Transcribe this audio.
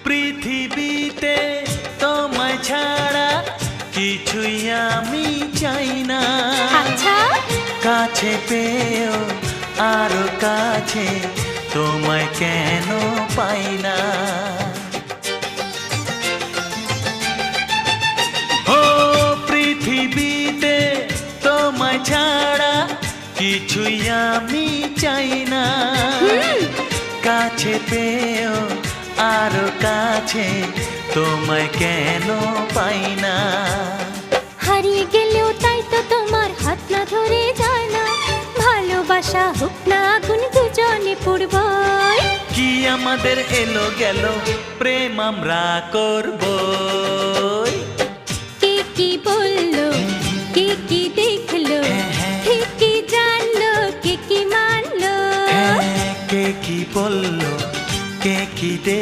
পৃথিবীতে তোমায় ছাড়া কিছুই আমি চাই না। আচ্ছা, কাছে পেয়েও আরো কাছে তোমায় কেন পাই না। ও পৃথিবীতে তোমায় ছাড়া কিছুই আমি চাই না। কাছে পেয়েও আরো কাছে তোমায় কেন পাই না। হারিয়ে গেলেও তাই তো তোমার হাত না ধরে যায় না। ভালোবাসা হোক না আগুন, দুজনে পড়বই। কি আমাদের এলো গেল প্রেম আমরা করবো। কে কি বললো, কে কি দেখলো, কে কি জানলো, কে কি মানলো। কে কি বললো, কে কি